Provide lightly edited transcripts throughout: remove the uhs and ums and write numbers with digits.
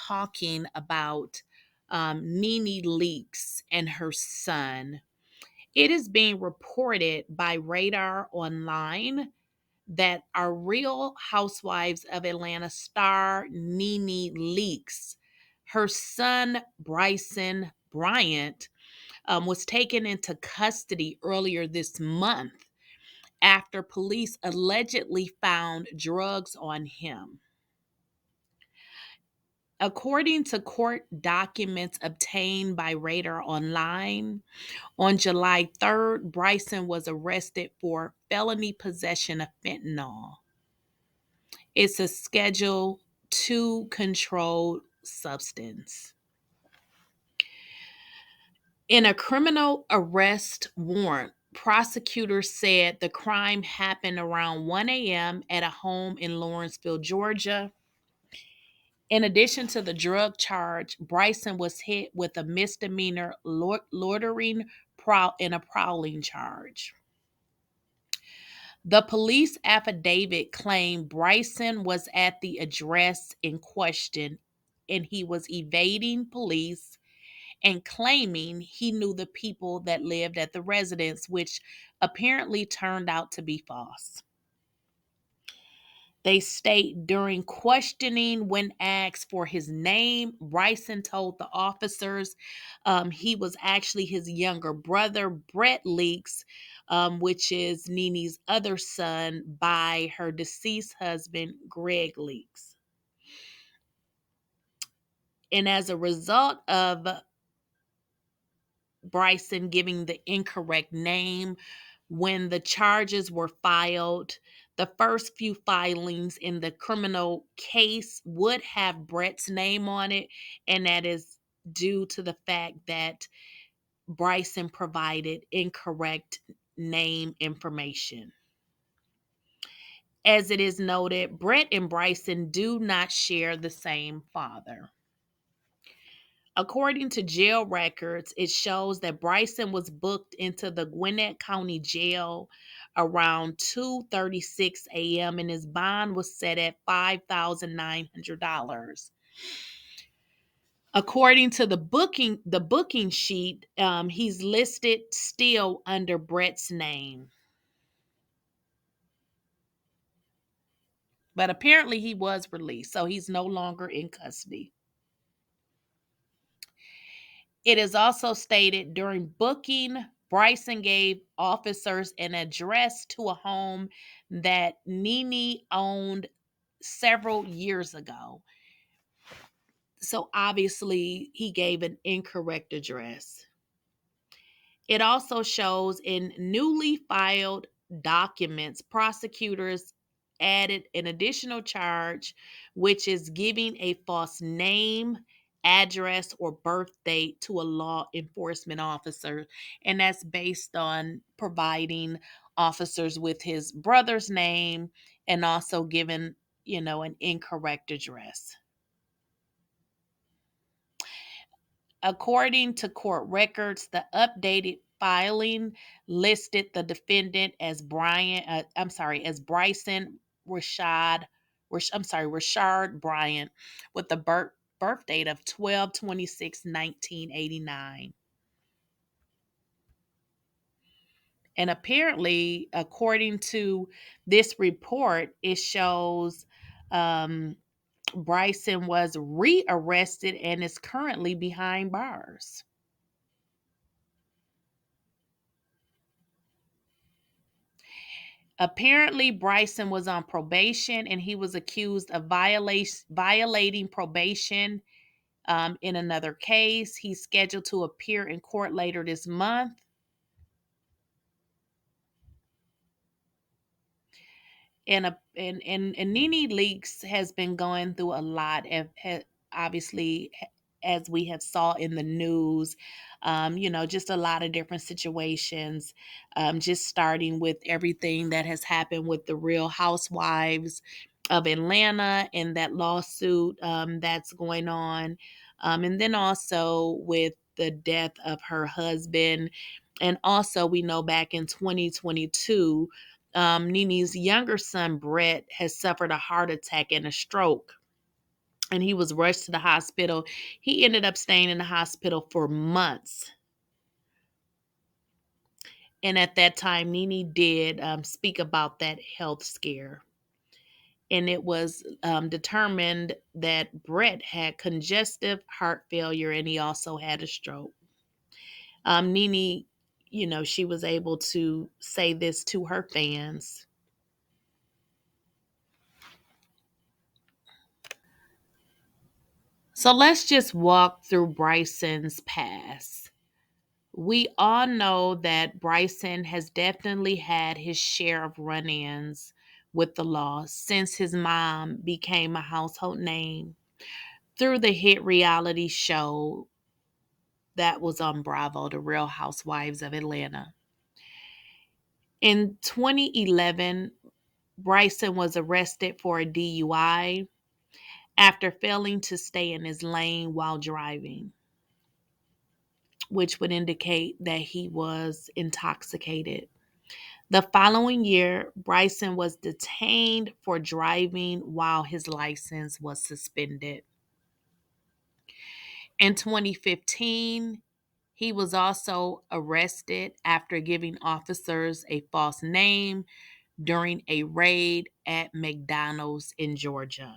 talking about Nene Leakes and her son. It is being reported by Radar Online that our Real Housewives of Atlanta star Nene Leakes, her son Bryson Bryant, was taken into custody earlier this month after police allegedly found drugs on him. According to court documents obtained by Radar Online, on July 3rd, Bryson was arrested for felony possession of fentanyl. It's a Schedule 2 controlled substance. In a criminal arrest warrant, prosecutors said the crime happened around 1 a.m. at a home in Lawrenceville, Georgia. In addition to the drug charge, Bryson was hit with a misdemeanor loitering in a prowling charge. The police affidavit claimed Bryson was at the address in question and he was evading police and claiming he knew the people that lived at the residence, which apparently turned out to be false. They state during questioning, when asked for his name, Bryson told the officers he was actually his younger brother, Brett Leakes, which is Nene's other son by her deceased husband, Greg Leakes. And as a result of Bryson giving the incorrect name, when the charges were filed, the first few filings in the criminal case would have Brett's name on it, and that is due to the fact that Bryson provided incorrect name information. As it is noted, Brett and Bryson do not share the same father. According to jail records, it shows that Bryson was booked into the Gwinnett County Jail around 2:36 a.m. and his bond was set at $5,900. According to the booking sheet, he's listed still under Brett's name, but apparently he was released, so he's no longer in custody. It is also stated during booking, Bryson gave officers an address to a home that Nene owned several years ago. So obviously, he gave an incorrect address. It also shows in newly filed documents, prosecutors added an additional charge, which is giving a false name, address, or birth date to a law enforcement officer. And that's based on providing officers with his brother's name and also giving, an incorrect address. According to court records, the updated filing listed the defendant as as Bryson Rashard Bryant, with the birth date of 12/26/1989. And apparently, according to this report, it shows Bryson was rearrested and is currently behind bars. Apparently, Bryson was on probation and he was accused of violating probation in another case. He's scheduled to appear in court later this month. And Nene Leakes has been going through a lot. Obviously, as we have saw in the news, just a lot of different situations. Just starting with everything that has happened with the Real Housewives of Atlanta and that lawsuit that's going on, and then also with the death of her husband, and also we know back in 2022. Nene's younger son, Brett, has suffered a heart attack and a stroke. and he was rushed to the hospital. He ended up staying in the hospital for months. And at that time, Nene did speak about that health scare. And it was determined that Brett had congestive heart failure and he also had a stroke. Nene, she was able to say this to her fans. So let's just walk through Bryson's past. We all know that Bryson has definitely had his share of run ins with the law since his mom became a household name through the hit reality show that was on Bravo, The Real Housewives of Atlanta. In 2011, Bryson was arrested for a DUI after failing to stay in his lane while driving, which would indicate that he was intoxicated. The following year, Bryson was detained for driving while his license was suspended. In 2015, he was also arrested after giving officers a false name during a raid at McDonald's in Georgia.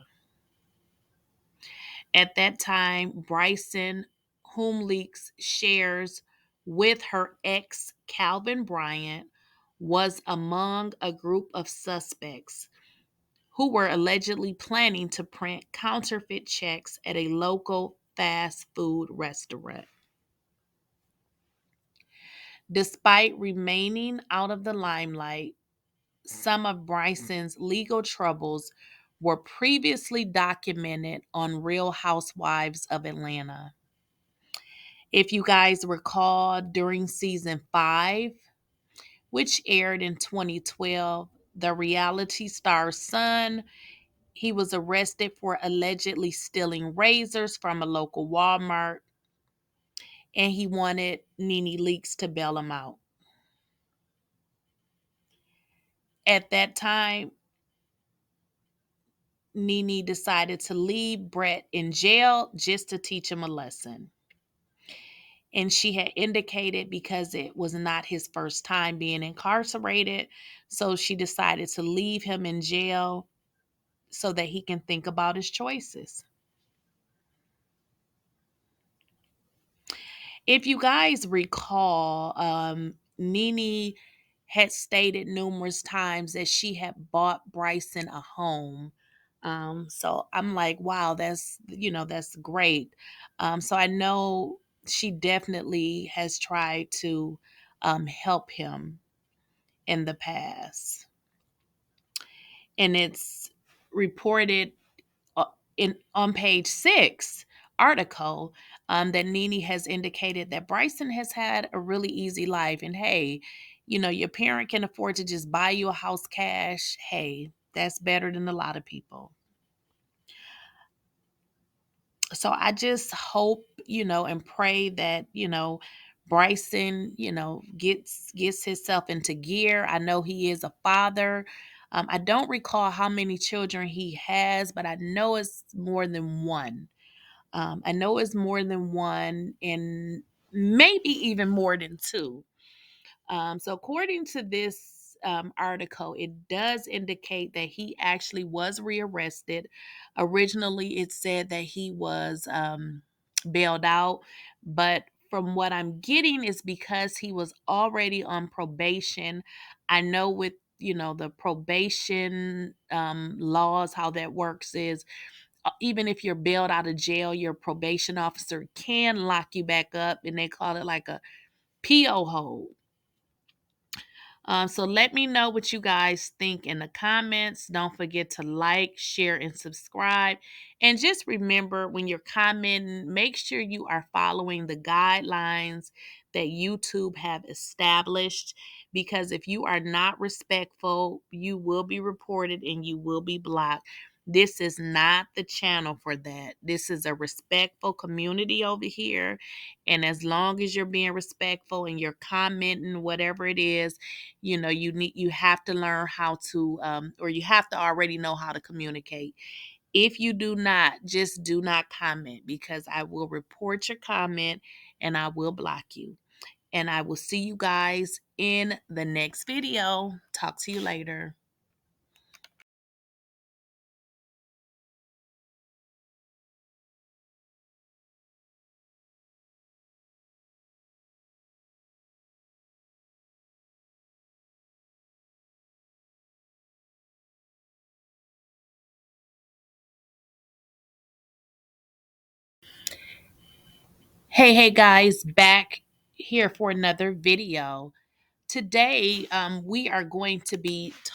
At that time, Bryson, whom leaks shares with her ex Calvin Bryant, was among a group of suspects who were allegedly planning to print counterfeit checks at a local fast food restaurant. Despite remaining out of the limelight, some of Bryson's legal troubles were previously documented on Real Housewives of Atlanta. If you guys recall, during season 5, which aired in 2012, the reality star's son, he was arrested for allegedly stealing razors from a local Walmart, and he wanted Nene Leakes to bail him out. At that time, Nene decided to leave Brett in jail just to teach him a lesson. And she had indicated because it was not his first time being incarcerated, so she decided to leave him in jail so that he can think about his choices. If you guys recall, Nene had stated numerous times that she had bought Bryson a home. So I'm like, wow, that's great. So I know she definitely has tried to help him in the past. And it's reported uh, in on page 6 article that Nene has indicated that Bryson has had a really easy life. And hey, your parent can afford to just buy you a house cash. Hey, that's better than a lot of people. So I just hope, and pray that, Bryson, gets himself into gear. I know he is a father. I don't recall how many children he has, but I know it's more than one. I know it's more than one, and maybe even more than two. So, according to this article, it does indicate that he actually was rearrested. Originally, it said that he was bailed out, but from what I'm getting is because he was already on probation. I know with the probation laws, how that works is even if you're bailed out of jail, your probation officer can lock you back up, and they call it like a PO hold. So let me know what you guys think in the comments. Don't forget to like, share, and subscribe. And just remember, when you're commenting, make sure you are following the guidelines that YouTube have established. Because if you are not respectful, you will be reported and you will be blocked. This is not the channel for that. This is a respectful community over here. And as long as you're being respectful and you're commenting, whatever it is, you have to learn how to or you have to already know how to communicate. If you do not, just do not comment, because I will report your comment and I will block you. And I will see you guys in the next video. Talk to you later. Hey guys, back here for another video. Today we are going to be